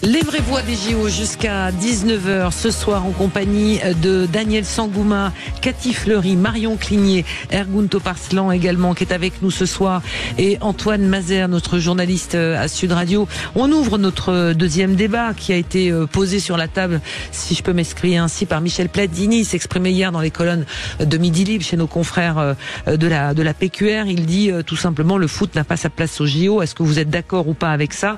Les vraies voix des JO jusqu'à 19h ce soir en compagnie de Daniel Sangouma, Cathy Fleury, Marion Cligné, Ergun Toparslan également qui est avec nous ce soir et Antoine Mazer, notre journaliste à Sud Radio. On ouvre notre deuxième débat qui a été posé sur la table, si je peux m'exprimer ainsi, par Michel Platini. Il s'exprimait hier dans les colonnes de Midi Libre chez nos confrères de la PQR. Il dit tout simplement le foot n'a pas sa place aux JO. Est-ce que vous êtes d'accord ou pas avec ça,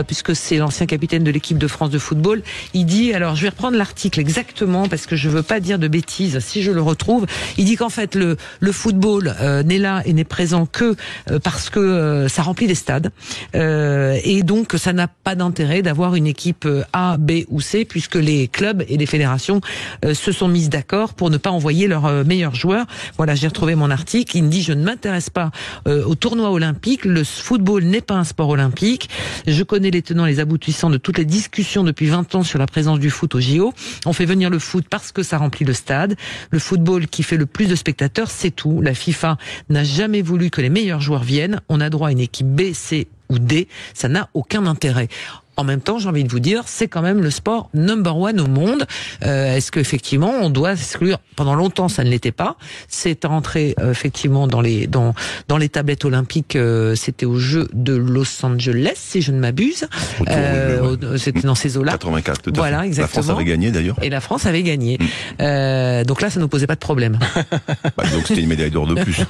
puisque c'est l'ancien capitaine de l'équipe de France de football. Il dit, alors je vais reprendre l'article exactement parce que je veux pas dire de bêtises si je le retrouve. Il dit qu'en fait le football n'est là et n'est présent que parce que ça remplit les stades et donc ça n'a pas d'intérêt d'avoir une équipe A, B ou C puisque les clubs et les fédérations se sont mises d'accord pour ne pas envoyer leurs meilleurs joueurs. Voilà, j'ai retrouvé mon article. Il me dit je ne m'intéresse pas au tournoi olympique. Le football n'est pas un sport olympique. Je connais les tenants, les aboutissants de toutes les discussions depuis 20 ans sur la présence du foot au JO. On fait venir le foot parce que ça remplit le stade. Le football qui fait le plus de spectateurs, c'est tout. La FIFA n'a jamais voulu que les meilleurs joueurs viennent. On a droit à une équipe B, C ou D. Ça n'a aucun intérêt. En même temps, j'ai envie de vous dire, c'est quand même le sport number one au monde. Est-ce qu'effectivement, on doit exclure? Pendant longtemps, ça ne l'était pas. C'est rentré effectivement dans les tablettes olympiques. C'était aux Jeux de Los Angeles, si je ne m'abuse. C'était dans ces eaux-là. 84. Tout à voilà, fait. exactement. La France avait gagné d'ailleurs. Et la France avait gagné. Donc là, ça nous posait pas de problème. Donc c'était une médaille d'or de plus.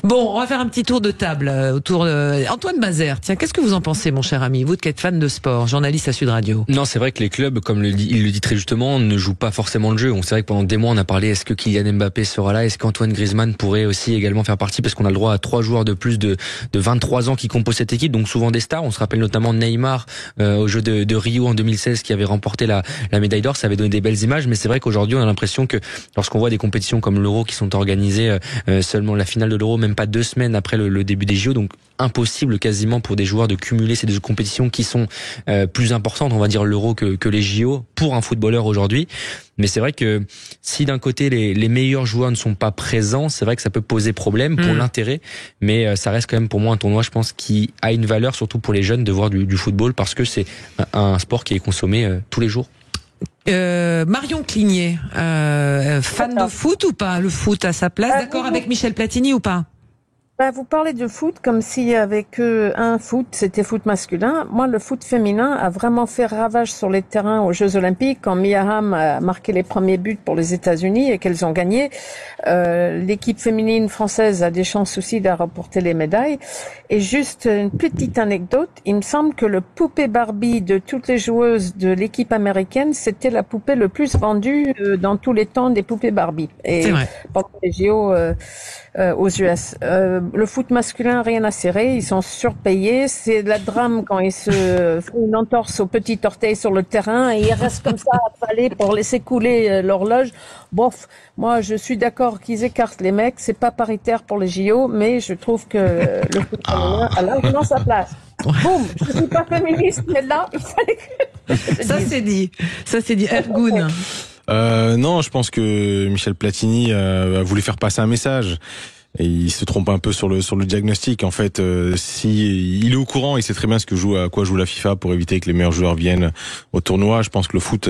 Bon, on va faire un petit tour de table autour de Antoine Mazer. Tiens, qu'est-ce que vous en pensez, mon cher ami, vous qui êtes fan de sport, journaliste à Sud Radio? Non, c'est vrai que les clubs, comme il le dit très justement, ne jouent pas forcément le jeu. C'est vrai que pendant des mois, on a parlé, est-ce que Kylian Mbappé sera là? Est-ce qu'Antoine Griezmann pourrait aussi également faire partie? Parce qu'on a le droit à 3 joueurs de plus de 23 ans qui composent cette équipe, donc souvent des stars. On se rappelle notamment Neymar au jeu de Rio en 2016 qui avait remporté la médaille d'or. Ça avait donné des belles images, mais c'est vrai qu'aujourd'hui, on a l'impression que lorsqu'on voit des compétitions comme l'Euro qui sont organisées seulement la finale de l'Euro, même pas 2 semaines après le début des JO, donc impossible quasiment pour des joueurs de cumuler ces 2 compétitions qui sont plus importantes, on va dire l'Euro que les JO pour un footballeur aujourd'hui. Mais c'est vrai que si d'un côté les meilleurs joueurs ne sont pas présents, c'est vrai que ça peut poser problème pour l'intérêt, mais ça reste quand même pour moi un tournoi, je pense, qui a une valeur surtout pour les jeunes de voir du football parce que c'est un sport qui est consommé tous les jours. Marion Cligné, fan de foot ou pas? Le foot à sa place, d'accord avec Michel Platini ou pas? Vous parlez de foot comme s'il y avait que un foot, c'était foot masculin. Moi, le foot féminin a vraiment fait ravage sur les terrains aux Jeux Olympiques quand Mia Hamm a marqué les premiers buts pour les États-Unis et qu'elles ont gagné. L'équipe féminine française a des chances aussi de remporter les médailles. Et juste une petite anecdote, il me semble que le poupée Barbie de toutes les joueuses de l'équipe américaine, c'était la poupée le plus vendue dans tous les temps des poupées Barbie. Et c'est vrai. Pendant les JO aux US. Le foot masculin, rien à serrer, ils sont surpayés, c'est de la drame quand ils se font une entorse au petit orteil sur le terrain et ils restent comme ça affalés pour laisser couler l'horloge. Bof, moi je suis d'accord qu'ils écartent les mecs, c'est pas paritaire pour les JO, mais je trouve que le foot féminin a largement sa place. Boum, je suis pas féministe, mais là, il fallait que... Ça c'est dit. Ergun. Non, je pense que Michel Platini a voulu faire passer un message. Et il se trompe un peu sur le diagnostic. En fait, si il est au courant, il sait très bien à quoi joue la FIFA pour éviter que les meilleurs joueurs viennent au tournoi. Je pense que le foot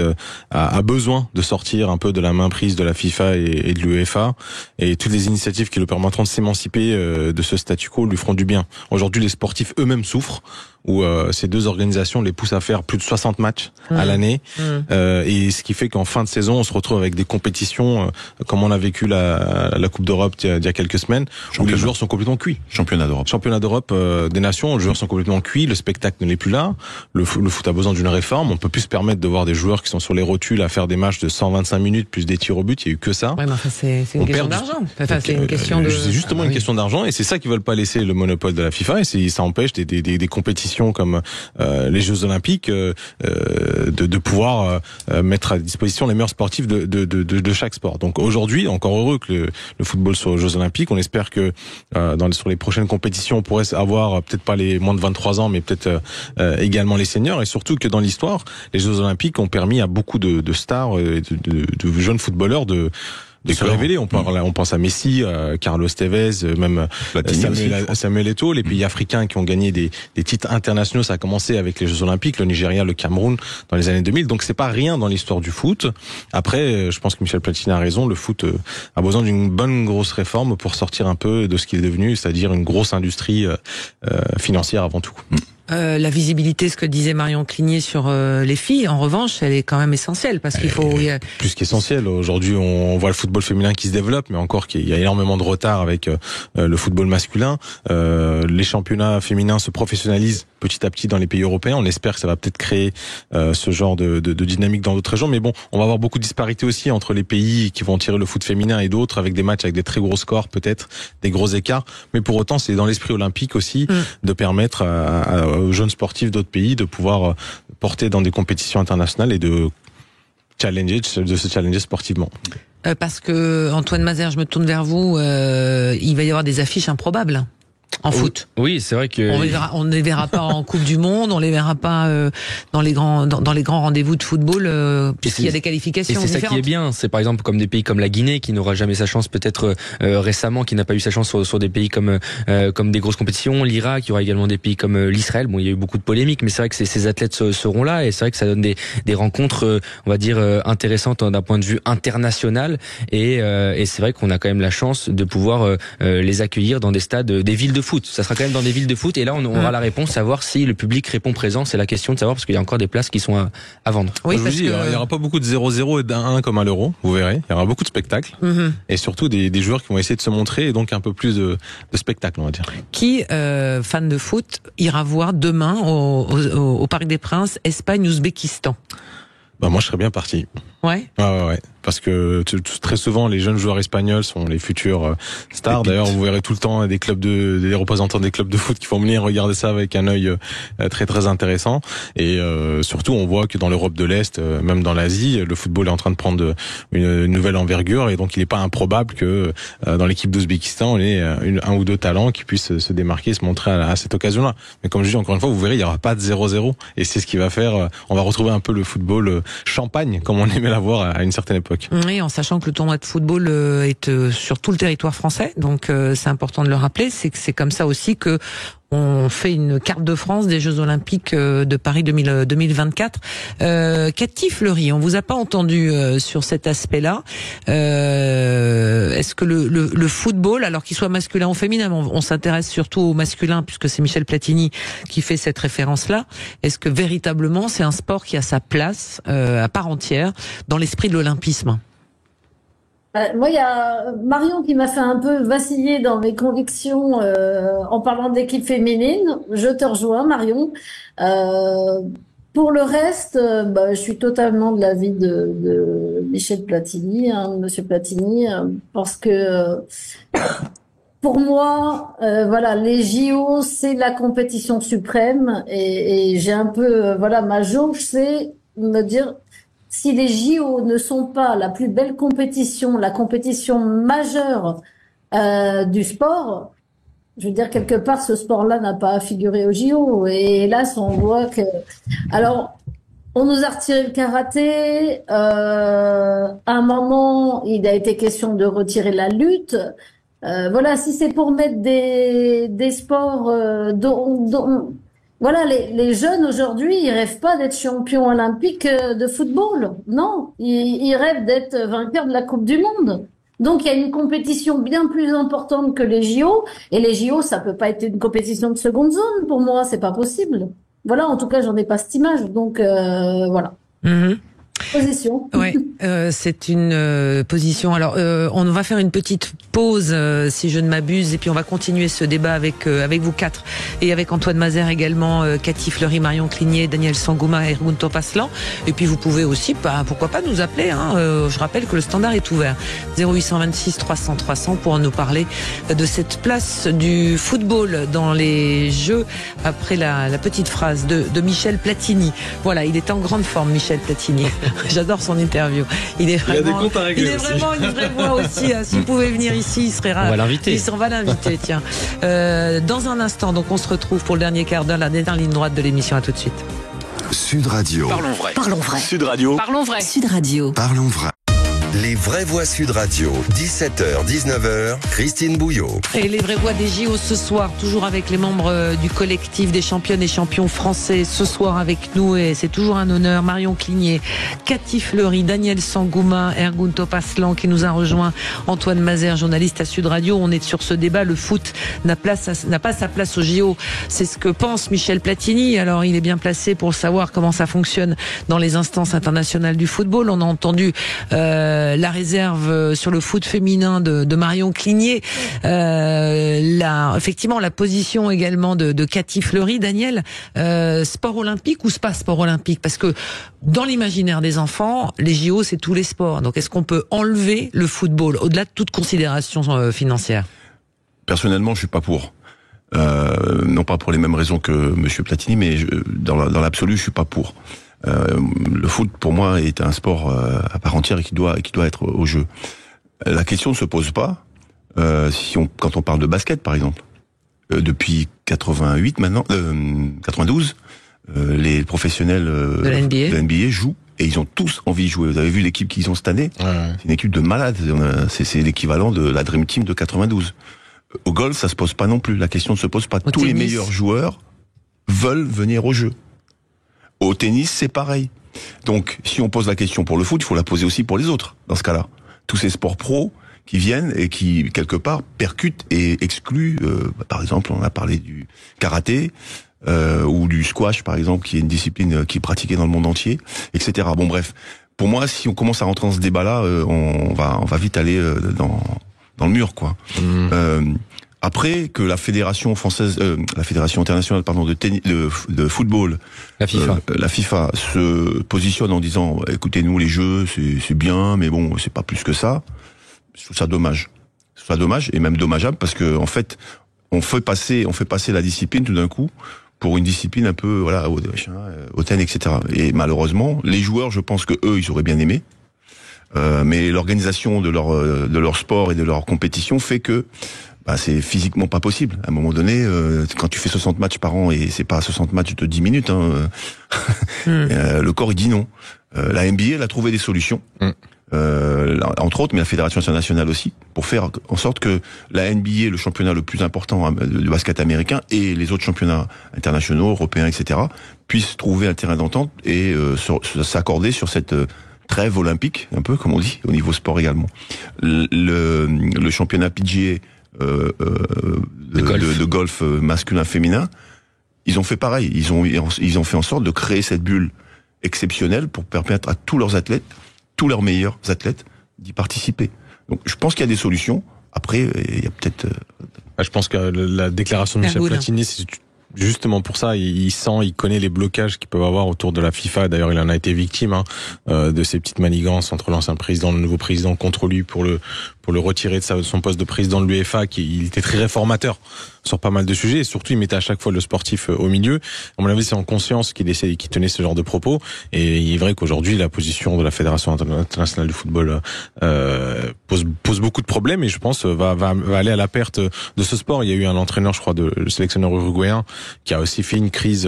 a besoin de sortir un peu de la main prise de la FIFA et de l'UEFA. Et toutes les initiatives qui le permettront de s'émanciper de ce statu quo lui feront du bien. Aujourd'hui, les sportifs eux-mêmes souffrent. Où ces 2 organisations les poussent à faire plus de 60 matchs à l'année, et ce qui fait qu'en fin de saison, on se retrouve avec des compétitions comme on a vécu la Coupe d'Europe il y a quelques semaines, où les joueurs sont complètement cuits. Championnat d'Europe des nations, les joueurs sont complètement cuits, le spectacle ne l'est plus là, le foot a besoin d'une réforme, on peut plus se permettre de voir des joueurs qui sont sur les rotules à faire des matchs de 125 minutes plus des tirs au but, il y a eu que ça. Ouais, mais enfin, c'est une question d'argent. Enfin, c'est une question de... C'est justement une question d'argent, et c'est ça qu'ils veulent pas laisser le monopole de la FIFA, et ça empêche des compétitions comme les Jeux Olympiques de pouvoir mettre à disposition les meilleurs sportifs de chaque sport. Donc aujourd'hui, encore heureux que le football soit aux Jeux Olympiques. On espère que sur les prochaines compétitions, on pourrait avoir peut-être pas les moins de 23 ans, mais peut-être également les seniors, et surtout que dans l'histoire, les Jeux Olympiques ont permis à beaucoup de stars, de jeunes footballeurs se révéler. On pense à Messi, Carlos Tevez, même Samuel Eto'o, les pays africains qui ont gagné des titres internationaux. Ça a commencé avec les Jeux Olympiques, le Nigeria, le Cameroun dans les années 2000. Donc c'est pas rien dans l'histoire du foot. Après, je pense que Michel Platini a raison. Le foot a besoin d'une bonne grosse réforme pour sortir un peu de ce qu'il est devenu, c'est-à-dire une grosse industrie financière avant tout. La visibilité, ce que disait Marion Cligné sur les filles, en revanche, elle est quand même essentielle parce qu'il faut... Plus qu'essentielle. Aujourd'hui, on voit le football féminin qui se développe, mais encore qu'il y a énormément de retard avec le football masculin. Les championnats féminins se professionnalisent petit à petit dans les pays européens. On espère que ça va peut-être créer ce genre de dynamique dans d'autres régions. Mais bon, on va avoir beaucoup de disparités aussi entre les pays qui vont tirer le foot féminin et d'autres, avec des matchs avec des très gros scores, peut-être des gros écarts. Mais pour autant, c'est dans l'esprit olympique aussi de permettre aux jeunes sportifs d'autres pays de pouvoir porter dans des compétitions internationales et de se challenger sportivement. Parce que Antoine Mazère, je me tourne vers vous, il va y avoir des affiches improbables en foot. Oui, c'est vrai que on ne les verra pas en Coupe du Monde, on les verra pas dans les grands rendez-vous de football puisqu'il y a des qualifications différentes. Et c'est ça qui est bien, c'est par exemple comme des pays comme la Guinée qui n'aura jamais sa chance peut-être récemment, qui n'a pas eu sa chance sur des pays comme des grosses compétitions, l'Irak, il y aura également des pays comme l'Israël. Bon, il y a eu beaucoup de polémiques, mais c'est vrai que ces athlètes seront là et c'est vrai que ça donne des rencontres on va dire intéressantes d'un point de vue international et c'est vrai qu'on a quand même la chance de pouvoir les accueillir dans des stades, des villes de foot. Ça sera quand même dans des villes de foot et là on aura la réponse, savoir si le public répond présent. C'est la question de savoir parce qu'il y a encore des places qui sont à vendre. Oui, je vous dis, il y aura pas beaucoup de 0-0 et d'1 comme à l'Euro, vous verrez. Il y aura beaucoup de spectacles et surtout des joueurs qui vont essayer de se montrer et donc un peu plus de spectacle, on va dire. Qui, fan de foot, ira voir demain au Parc des Princes Espagne-Ouzbékistan? Moi je serais bien parti. Ouais. Ouais. Parce que très souvent les jeunes joueurs espagnols sont les futurs stars. D'ailleurs, vous verrez tout le temps des représentants des clubs de foot qui vont venir regarder ça avec un œil très très intéressant. Et surtout, on voit que dans l'Europe de l'Est, même dans l'Asie, le football est en train de prendre une nouvelle envergure. Et donc, il n'est pas improbable que dans l'équipe d'Ouzbékistan, on ait un ou deux talents qui puissent se démarquer, se montrer à cette occasion-là. Mais comme je dis encore une fois, vous verrez, il n'y aura pas de 0-0. Et c'est ce qui va faire. On va retrouver un peu le football champagne, comme on aimait l'avoir à une certaine époque. Oui, en sachant que le tournoi de football est sur tout le territoire français, donc c'est important de le rappeler. C'est que c'est comme ça aussi que on fait une carte de France des Jeux Olympiques de Paris 2024. Cathy Fleury, on vous a pas entendu sur cet aspect-là. Est-ce que le football, alors qu'il soit masculin ou féminin, on s'intéresse surtout au masculin puisque c'est Michel Platini qui fait cette référence-là. Est-ce que véritablement c'est un sport qui a sa place à part entière dans l'esprit de l'olympisme? Moi, il y a Marion qui m'a fait un peu vaciller dans mes convictions en parlant d'équipe féminine. Je te rejoins, Marion. Pour le reste, je suis totalement de l'avis de Michel Platini, Monsieur Platini, parce que pour moi, les JO, c'est la compétition suprême, et j'ai un peu, ma jauge, c'est me dire, si les JO ne sont pas la plus belle compétition, la compétition majeure du sport, je veux dire, quelque part, ce sport-là n'a pas figuré aux JO. Et hélas, on voit que... Alors, on nous a retiré le karaté. À un moment, il a été question de retirer la lutte. Si c'est pour mettre des sports les jeunes aujourd'hui, ils rêvent pas d'être champions olympiques de football. Non, ils rêvent d'être vainqueurs de la Coupe du Monde. Donc, il y a une compétition bien plus importante que les JO. Et les JO, ça peut pas être une compétition de seconde zone. Pour moi, c'est pas possible. Voilà, en tout cas, j'en ai pas cette image. Donc, voilà. Position. Ouais, c'est une position. Alors, on va faire une petite pause, si je ne m'abuse, et puis on va continuer ce débat avec vous quatre et avec Antoine Mazère également, Cathy Fleury, Marion Cligné, Daniel Sangouma et Ergun Topaslan. Et puis vous pouvez aussi, pourquoi pas, nous appeler. Je rappelle que le standard est ouvert. 0826 300 300 pour nous parler de cette place du football dans les Jeux après la petite phrase de Michel Platini. Voilà, il est en grande forme, Michel Platini. J'adore son interview. Il est vraiment une vraie voix aussi. S'il pouvait venir ici, il serait ravi. On va l'inviter. On va l'inviter, tiens. Dans un instant, donc on se retrouve pour le dernier quart d'heure, la dernière ligne droite de l'émission. À tout de suite. Sud Radio. Parlons vrai. Parlons vrai. Sud Radio. Parlons vrai. Sud Radio. Parlons vrai. Les vraies voix Sud Radio, 17h, 19h, Christine Bouillot. Et les vraies voix des JO ce soir, toujours avec les membres du collectif des championnes et champions français. Ce soir avec nous, et c'est toujours un honneur, Marion Cligné, Cathy Fleury, Daniel Sangouma, Ergun Topaslan qui nous a rejoint, Antoine Mazer, journaliste à Sud Radio. On est sur ce débat, le foot n'a pas sa place aux JO. C'est ce que pense Michel Platini. Alors il est bien placé pour savoir comment ça fonctionne dans les instances internationales du football. On a entendu la réserve sur le foot féminin de Marion Cligné, effectivement la position également de Cathy Fleury. Daniel, sport olympique ou pas sport olympique? Parce que dans l'imaginaire des enfants, les JO c'est tous les sports. Donc est-ce qu'on peut enlever le football au-delà de toute considération financière? Personnellement, je suis pas pour. Non pas pour les mêmes raisons que Monsieur Platini, mais dans l'absolu, je suis pas pour. Le foot, pour moi, est un sport à part entière et qui doit être au jeu. La question ne se pose pas quand on parle de basket, par exemple. Depuis 88 maintenant, 92, les professionnels de la NBA jouent et ils ont tous envie de jouer. Vous avez vu l'équipe qu'ils ont cette année? C'est une équipe de malades. C'est l'équivalent de la Dream Team de 92. Au golf, ça se pose pas non plus. La question ne se pose pas. Tous les meilleurs joueurs veulent venir au jeu. Au tennis, c'est pareil. Donc, si on pose la question pour le foot, il faut la poser aussi pour les autres, dans ce cas-là. Tous ces sports pros qui viennent et qui, quelque part, percutent et excluent, par exemple, on a parlé du karaté, ou du squash, par exemple, qui est une discipline qui est pratiquée dans le monde entier, etc. Bon, bref. Pour moi, si on commence à rentrer dans ce débat-là, on va vite aller dans le mur, quoi. Après que la fédération française, la fédération internationale, pardon, de football, la FIFA se positionne en disant, écoutez, nous les jeux, c'est bien, mais bon, c'est pas plus que ça. Je trouve ça dommage. Je trouve ça dommage et même dommageable parce que en fait, on fait passer la discipline tout d'un coup pour une discipline un peu, voilà, hautaine, etc. Et malheureusement, les joueurs, je pense que eux, ils auraient bien aimé. Mais l'organisation de leur sport et de leur compétition fait que c'est physiquement pas possible. À un moment donné, quand tu fais 60 matchs par an et c'est pas 60 matchs de 10 minutes, le corps il dit non. La NBA elle a trouvé des solutions, entre autres, mais la Fédération internationale aussi, pour faire en sorte que la NBA, le championnat le plus important de basket américain, et les autres championnats internationaux, européens, etc., puissent trouver un terrain d'entente et s'accorder sur cette trêve olympique, un peu comme on dit, au niveau sport également. Le championnat PGA de golf masculin-féminin, ils ont fait pareil. Ils ont fait en sorte de créer cette bulle exceptionnelle pour permettre à tous leurs athlètes, tous leurs meilleurs athlètes, d'y participer. Donc, je pense qu'il y a des solutions. Après, il y a peut-être... Je pense que la déclaration de Michel Platini, c'est justement pour ça, il connaît les blocages qu'il peut avoir autour de la FIFA. D'ailleurs, il en a été victime de ces petites manigances entre l'ancien président et le nouveau président contre lui pour le retirer de son poste de président de l'UEFA, il était très réformateur sur pas mal de sujets, et surtout il mettait à chaque fois le sportif au milieu. À mon avis, c'est en conscience qu'il tenait ce genre de propos, et il est vrai qu'aujourd'hui la position de la Fédération internationale du football pose beaucoup de problèmes, et je pense va aller à la perte de ce sport. Il y a eu un entraîneur, je crois, le sélectionneur uruguayen, qui a aussi fait une crise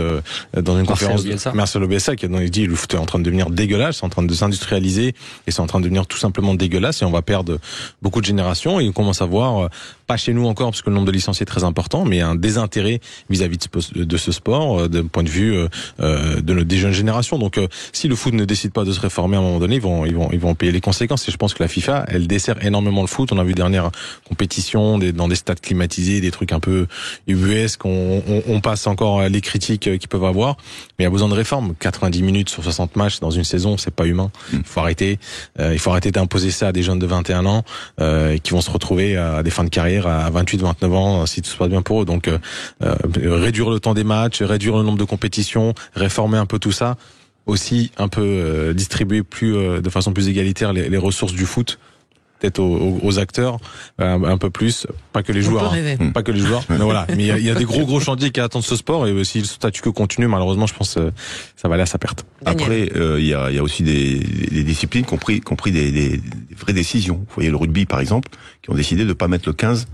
dans une conférence, Marcelo Bielsa, qui a dit le foot est en train de devenir dégueulasse, c'est en train de s'industrialiser, et c'est en train de devenir tout simplement dégueulasse, et on va perdre beaucoup de générations, et on commence à voir, pas chez nous encore parce que le nombre de licenciés est très important, mais un désintérêt vis-à-vis de ce sport d'un point de vue des jeunes générations. Donc si le foot ne décide pas de se réformer à un moment donné, ils vont payer les conséquences, et je pense que la FIFA, elle dessert énormément le foot. On a vu dernière compétition dans des stades climatisés, des trucs un peu ubuesques, on passe encore les critiques qu'ils peuvent avoir, mais il y a besoin de réforme. 90 minutes sur 60 matchs dans une saison, c'est pas humain. Il faut arrêter d'imposer ça à des jeunes de 21 ans qui vont se retrouver à des fins de carrière à 28, 29 ans si tout se passe bien pour eux. Donc réduire le temps des matchs, réduire le nombre de compétitions, réformer un peu tout ça, aussi un peu distribuer de façon plus égalitaire les ressources du foot, peut-être aux acteurs un peu plus, pas que les joueurs, mais voilà. Mais il y a des gros chantiers qui attendent ce sport, et si le statu quo continue, malheureusement, je pense que ça va aller à sa perte. Après, il y a aussi des disciplines qui ont pris des vraies décisions. Vous voyez le rugby, par exemple, qui ont décidé de pas mettre le 15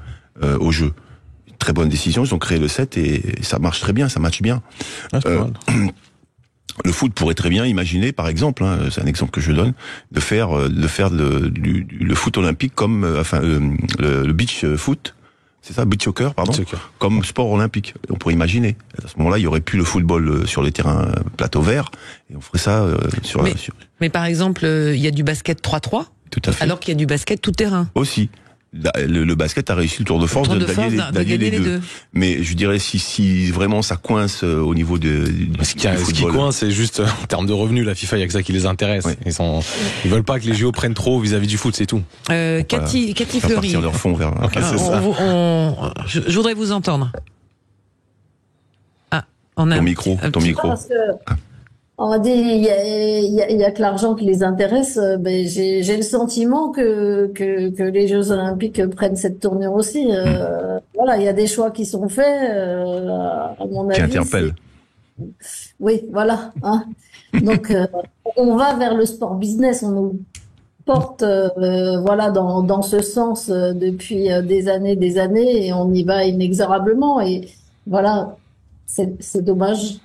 au jeu. Très bonne décision, ils ont créé le 7 et ça marche très bien, ça matche bien. Le foot pourrait très bien imaginer, par exemple, c'est un exemple que je donne, de faire le foot olympique comme, le beach foot, c'est ça, beach soccer, pardon, comme sport olympique. On pourrait imaginer. À ce moment-là, il y aurait plus le football sur les terrains plateau vert, et on ferait ça Mais par exemple, il y a du basket 3-3, tout à fait. Alors qu'il y a du basket tout terrain. Aussi. Le basket a réussi le tour de force d'allier les deux. Mais je dirais si vraiment ça coince au niveau ce qui coince, c'est juste en termes de revenus. La FIFA, il y a que ça qui les intéresse. Ouais. Ils veulent pas que les JO prennent trop vis-à-vis du foot, c'est tout. Cathy Fleury. Leur fond vers. Okay, je voudrais vous entendre. Ton micro. On dit il y a que l'argent qui les intéresse. Ben j'ai le sentiment que les Jeux Olympiques prennent cette tournure aussi. Voilà, il y a des choix qui sont faits. À mon avis, qui interpellent. Oui, voilà. Hein. Donc on va vers le sport business. On nous porte voilà dans ce sens depuis des années et on y va inexorablement. Et voilà, c'est dommage.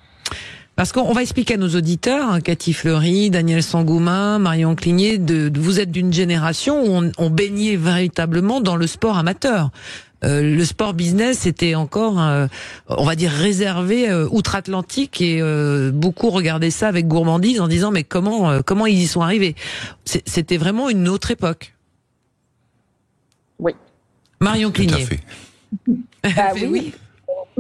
Parce qu'on va expliquer à nos auditeurs, Cathy Fleury, Daniel Sangouma, Marion Cligné, vous êtes d'une génération où on baignait véritablement dans le sport amateur. Le sport business était encore, on va dire, réservé outre-Atlantique et beaucoup regardaient ça avec gourmandise en disant mais comment ils y sont arrivés. C'était vraiment une autre époque. Oui. Marion Cligné. Tout à fait. Oui.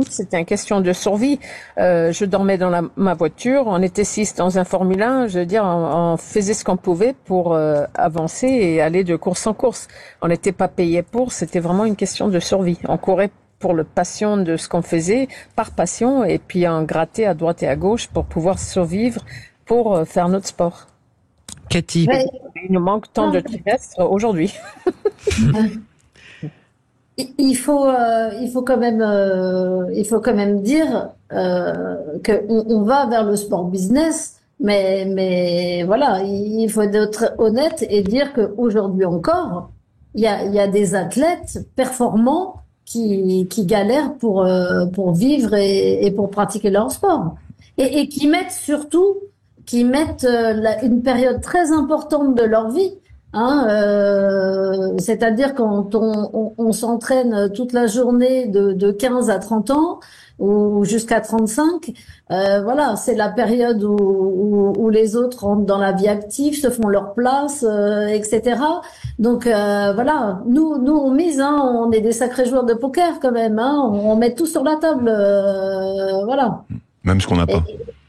C'était une question de survie. Je dormais dans ma voiture. On était 6 dans un Formule 1. Je veux dire, on faisait ce qu'on pouvait pour avancer et aller de course en course. On n'était pas payé pour. C'était vraiment une question de survie. On courait pour le passion de ce qu'on faisait, par passion, et puis on grattait à droite et à gauche pour pouvoir survivre, pour faire notre sport. Cathy. Mais il nous manque tant de trimestres aujourd'hui. Il faut quand même dire qu'on va vers le sport business, mais voilà, il faut être honnête et dire qu'aujourd'hui encore, il y a des athlètes performants qui galèrent pour vivre et pour pratiquer leur sport et qui mettent une période très importante de leur vie. C'est-à-dire quand on s'entraîne toute la journée de 15 à 30 ans ou jusqu'à 35, voilà, c'est la période où les autres rentrent dans la vie active, se font leur place, etc. Donc voilà, nous on mise, on est des sacrés joueurs de poker quand même, on met tout sur la table, voilà. Même ce qu'on n'a pas.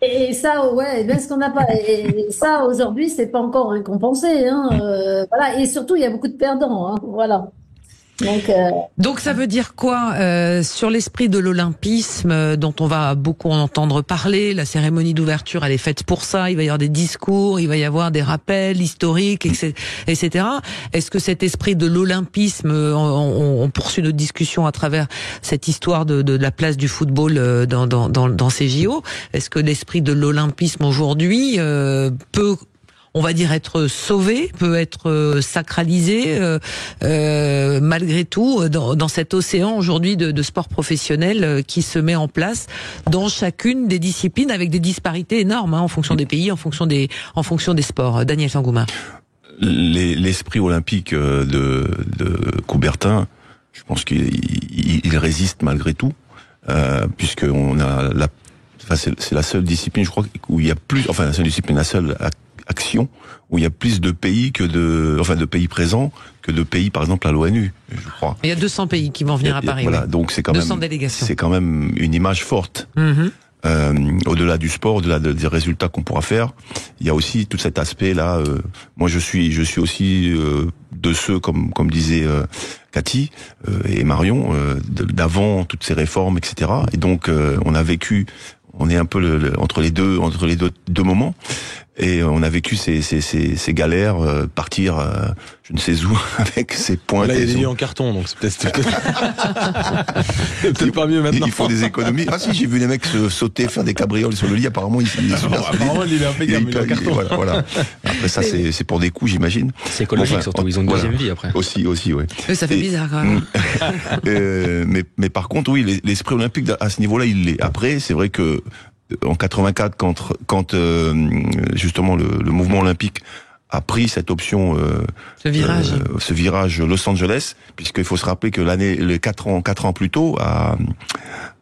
Et ça, ouais, même ce qu'on n'a pas. Et ça, aujourd'hui, c'est pas encore récompensé. Voilà. Et surtout, il y a beaucoup de perdants. Voilà. Donc ça veut dire quoi sur l'esprit de l'olympisme dont on va beaucoup en entendre parler? La cérémonie d'ouverture, elle est faite pour ça. Il va y avoir des discours, il va y avoir des rappels historiques, etc. Est-ce que cet esprit de l'olympisme, on poursuit notre discussion à travers cette histoire de la place du football dans ces JO? Est-ce que l'esprit de l'olympisme aujourd'hui peut, on va dire, être sauvé, peut être sacralisé malgré tout dans cet océan aujourd'hui de sport professionnel qui se met en place dans chacune des disciplines avec des disparités énormes en fonction des pays, en fonction des sports. Daniel Sangouma. L'esprit olympique de Coubertin, je pense qu'il résiste malgré tout, puisque on a c'est la seule discipline, je crois, où il y a plus, enfin la seule discipline, la seule action où il y a plus de pays de pays présents que de pays, par exemple, à l'ONU, je crois. Il y a 200 pays qui vont venir à Paris. Voilà, donc c'est quand 200 délégations. C'est quand même une image forte. Au-delà du sport, au-delà des résultats qu'on pourra faire, il y a aussi tout cet aspect-là. Moi, je suis aussi de ceux, comme disait Cathy et Marion, d'avant toutes ces réformes, etc. Et donc, on est un peu entre les deux moments. Et on a vécu ces galères, partir je ne sais où avec ces points. Là, il y a des nuits en carton, donc c'est peut-être pas mieux maintenant. Il faut des économies. Ah si, j'ai vu les mecs sauter, faire des cabrioles sur le lit. Apparemment, il est impeccable, il est en carton. Voilà. Après ça, c'est pour des coups, j'imagine. C'est écologique, surtout. Ils ont une deuxième vie après. Aussi, ouais. Ça fait bizarre quand même. Mais par contre, oui, l'esprit olympique à ce niveau-là, il l'est. Après, c'est vrai que en 84, quand justement le mouvement olympique a pris cette option, ce virage Los Angeles, puisqu'il faut se rappeler que les 4 ans plus tôt,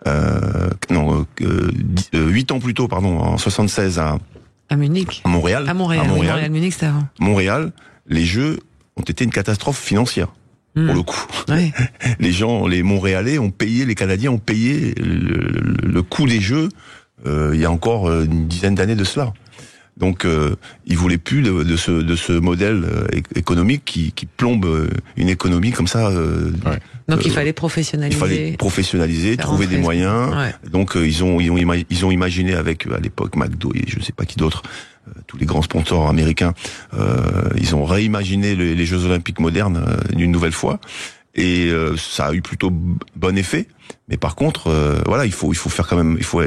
8 ans plus tôt, pardon, en 76 à Munich, à Montréal, Munich, c'était avant. Montréal, les Jeux ont été une catastrophe financière. Pour le coup, ouais. les Montréalais ont payé, les Canadiens ont payé le coût des Jeux il y a encore une dizaine d'années de cela. Donc, ils voulaient plus de ce modèle économique qui plombe une économie comme ça. Ouais. Donc, il fallait professionnaliser, trouver des moyens. Ouais. Donc, ils ont imaginé avec à l'époque McDo et je ne sais pas qui d'autre, tous les grands sponsors américains, ils ont réimaginé les Jeux Olympiques modernes d'une nouvelle fois. Et ça a eu plutôt bon effet. Mais par contre, voilà, il faut faire quand même, il faut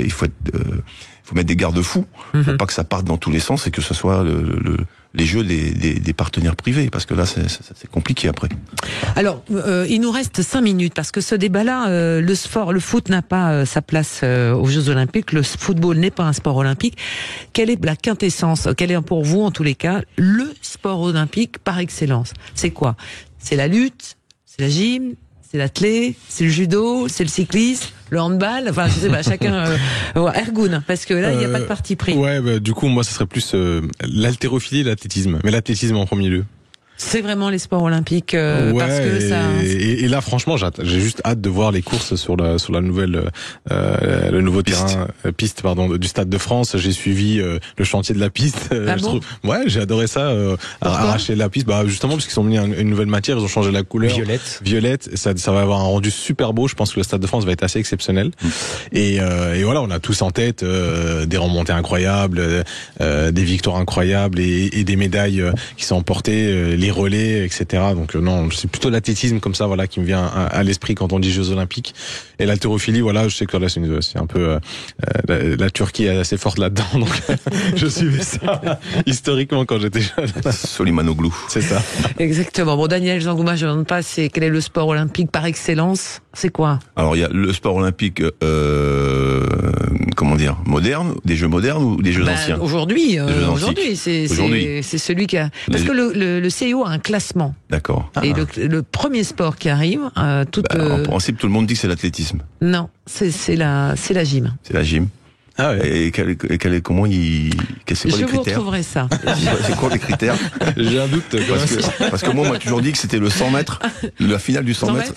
mettre des garde-fous, pour pas que ça parte dans tous les sens et que ce soit les jeux des partenaires privés, parce que là c'est compliqué après. Alors, il nous reste 5 minutes parce que ce débat-là, le foot n'a pas sa place aux Jeux Olympiques. Le football n'est pas un sport olympique. Quelle est la quintessence? Quel est pour vous, en tous les cas, le sport olympique par excellence? C'est quoi? C'est la lutte, c'est la gym, c'est l'athlé, c'est le judo, c'est le cyclisme, le handball, enfin je sais pas, chacun Ergun, parce que là il n'y a pas de parti pris. Ouais, bah, du coup moi ce serait plus l'haltérophilie et l'athlétisme, mais l'athlétisme en premier lieu. C'est vraiment les sports olympiques parce que ça. Et là, franchement, j'ai juste hâte de voir les courses sur la nouvelle, le nouveau terrain piste, du Stade de France. J'ai suivi le chantier de la piste. Ouais, j'ai adoré ça. Arracher la piste, justement parce qu'ils ont mis une nouvelle matière, ils ont changé la couleur. Violette. Ça va avoir un rendu super beau. Je pense que le Stade de France va être assez exceptionnel. Et voilà, on a tous en tête des remontées incroyables, des victoires incroyables et des médailles qui sont emportées. Les relais, etc. Donc non, c'est plutôt l'athlétisme comme ça, voilà, qui me vient à l'esprit quand on dit Jeux Olympiques. Et l'haltérophilie, voilà, je sais que là c'est un peu la Turquie est assez forte là-dedans, donc je suivais ça historiquement quand j'étais jeune. Soliman-Oglou. C'est ça. Exactement. Bon, Daniel Zangouma, je ne demande pas, quel est le sport olympique par excellence? C'est quoi? Alors il y a le sport olympique, comment dire, moderne, des jeux modernes ou des jeux anciens? Aujourd'hui, c'est celui qui a. Parce que le CIO a un classement. D'accord. Et le premier sport qui arrive, en principe, tout le monde dit que c'est l'athlétisme. Non, c'est la gym. C'est la gym. Ah ouais. Et c'est quoi les critères? Je vous retrouverai ça. C'est quoi les critères? J'ai un doute. Parce que moi, on m'a toujours dit que c'était le 100 mètres, la finale du 100 mètres.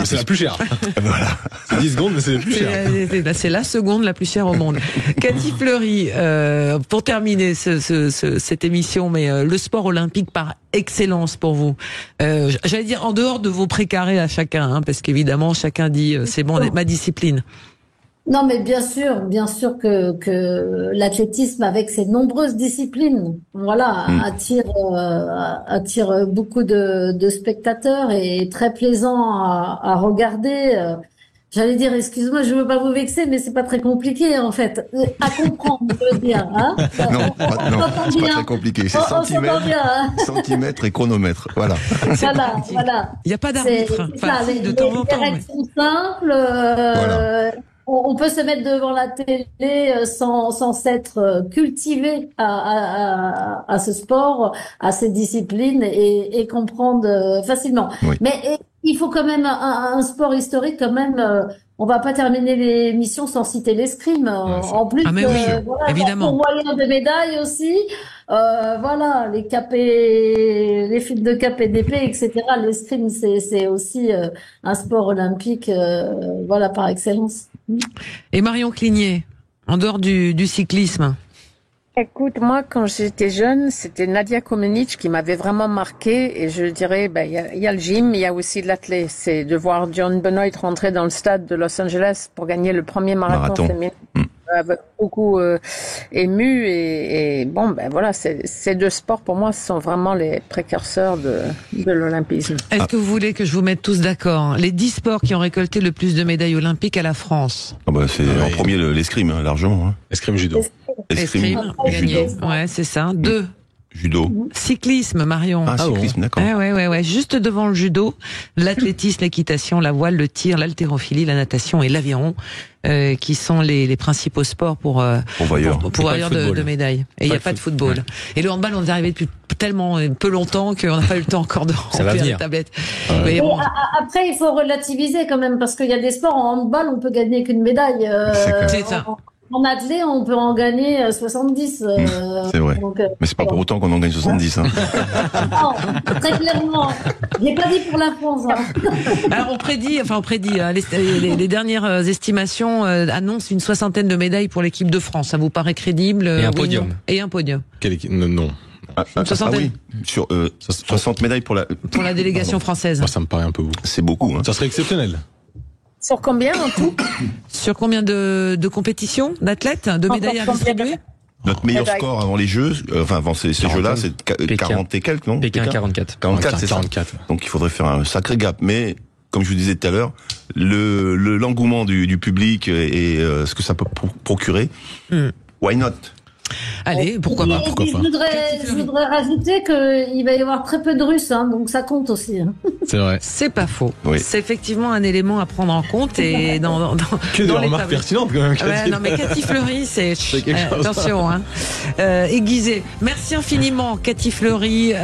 C'est la plus chère. Voilà. C'est 10 secondes, mais c'est la plus chère. C'est la seconde la plus chère au monde. Cathy Fleury, pour terminer cette émission, mais le sport olympique par excellence pour vous, j'allais dire en dehors de vos précarés à chacun, parce qu'évidemment chacun dit c'est bon, ma discipline. Non, mais bien sûr que l'athlétisme, avec ses nombreuses disciplines, voilà, attire beaucoup de spectateurs et est très plaisant à regarder. J'allais dire, excuse-moi, je veux pas vous vexer, mais c'est pas très compliqué, en fait. À comprendre, je veux dire, hein. Non, c'est pas très compliqué. C'est centimètres et chronomètre. Voilà. Voilà. Il n'y a pas d'arbitre. De temps en temps. Les règles sont simples. Voilà. On peut se mettre devant la télé sans s'être cultivé à ce sport, à cette discipline et comprendre facilement. Oui. Mais il faut quand même un sport historique quand même. On va pas terminer l'émission sans citer l'escrime. En plus, voilà, évidemment. Pourvoyeur de médailles aussi. Voilà, les films de cap et d'épée, etc. L'escrime, c'est aussi un sport olympique, voilà, par excellence. Et Marion Cligné, en dehors du cyclisme? Écoute, moi, quand j'étais jeune, c'était Nadia Comaneci qui m'avait vraiment marqué, et je dirais, il y a le gym, il y a aussi l'athlé. C'est de voir John Benoit rentrer dans le stade de Los Angeles pour gagner le premier marathon féminin. Beaucoup ému et bon, voilà, ces deux sports pour moi sont vraiment les précurseurs de l'olympisme. Est-ce que vous voulez que je vous mette tous d'accord? Les 10 sports qui ont récolté le plus de médailles olympiques à la France? C'est en premier l'escrime, largement. Escrime judo. Escrime, gagné. Ouais, c'est ça. 2. Judo. Cyclisme, Marion. Ah, cyclisme, d'accord. Ouais. Juste devant le judo, l'athlétisme, l'équitation, la voile, le tir, l'haltérophilie, la natation et l'aviron, qui sont les principaux sports pour voyeurs de médailles. Et il n'y a pas de football. Ouais. Et le handball, on est arrivé depuis tellement peu longtemps qu'on n'a pas eu le temps encore de remplir la tablette. Mais bon. Après, il faut relativiser quand même, parce qu'il y a des sports en handball, on peut gagner qu'une médaille. C'est ça. En athlée, on peut en gagner 70. C'est vrai. Donc, mais c'est pas pour autant qu'on en gagne 70. Hein. Non, très clairement. J'ai pas dit pour la France. Hein. Alors on prédit, les dernières estimations annoncent une 60aine de médailles pour l'équipe de France. Ça vous paraît crédible? Et un podium. Et un podium. Quelle équipe? Non. Une 60aine. Oui. Sur 60 médailles pour la délégation française. Ça me paraît un peu beaucoup. C'est beaucoup. Hein. Ça serait exceptionnel. Sur combien en tout? Sur combien de compétitions, d'athlètes, de médailles à distribuer? Notre meilleur score avant les Jeux, avant ces Jeux-là, c'est 40 et quelques, non? Pékin 44. 44, c'est 44. Donc il faudrait faire un sacré gap. Mais, comme je vous disais tout à l'heure, l'engouement du public et ce que ça peut procurer, why not? Allez, pourquoi pas? Je voudrais rajouter qu'il va y avoir très peu de Russes, donc ça compte aussi. C'est vrai. C'est pas faux. Oui. C'est effectivement un élément à prendre en compte et dans que des remarques pertinentes quand même. Non mais Cathy Fleury, c'est attention, aiguisé. Merci infiniment, Cathy Fleury,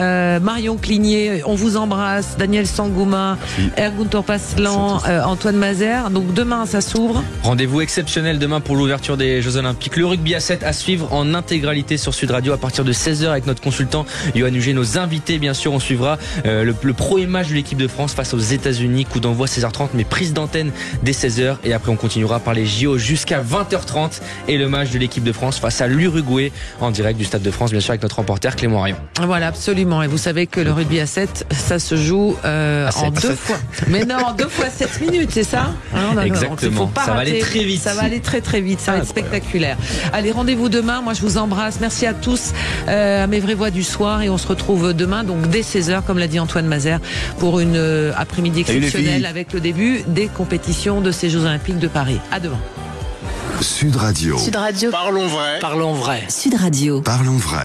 Marion Cligné, on vous embrasse, Daniel Sangouma, Ergun Torpaslan, Antoine Mazer. Donc demain, ça s'ouvre. Rendez-vous exceptionnel demain pour l'ouverture des Jeux Olympiques. Le rugby à 7 à suivre en intégralité sur Sud Radio à partir de 16h avec notre consultant Johan Huget, nos invités bien sûr. On suivra le premier match de l'équipe de France face aux États-Unis, coup d'envoi 16h30 mais prise d'antenne dès 16h et après on continuera par les JO jusqu'à 20h30 et le match de l'équipe de France face à l'Uruguay en direct du Stade de France bien sûr avec notre reporter Clément Arion. Voilà, absolument, et vous savez que le rugby à 7 ça se joue en 2 fois. Mais non, 2 fois 7 minutes, c'est ça? Exactement, ça va aller très vite. Ça va aller très très vite, ça va être spectaculaire. Allez, rendez-vous demain, moi je vous embrasse, merci à tous, à mes vraies voix du soir et on se retrouve demain donc dès 16h comme l'a dit Antoine Mazer pour une après-midi exceptionnelle avec le début des compétitions de ces Jeux Olympiques de Paris. À demain. Sud Radio. Sud Radio. Parlons vrai. Parlons vrai. Sud Radio. Parlons vrai.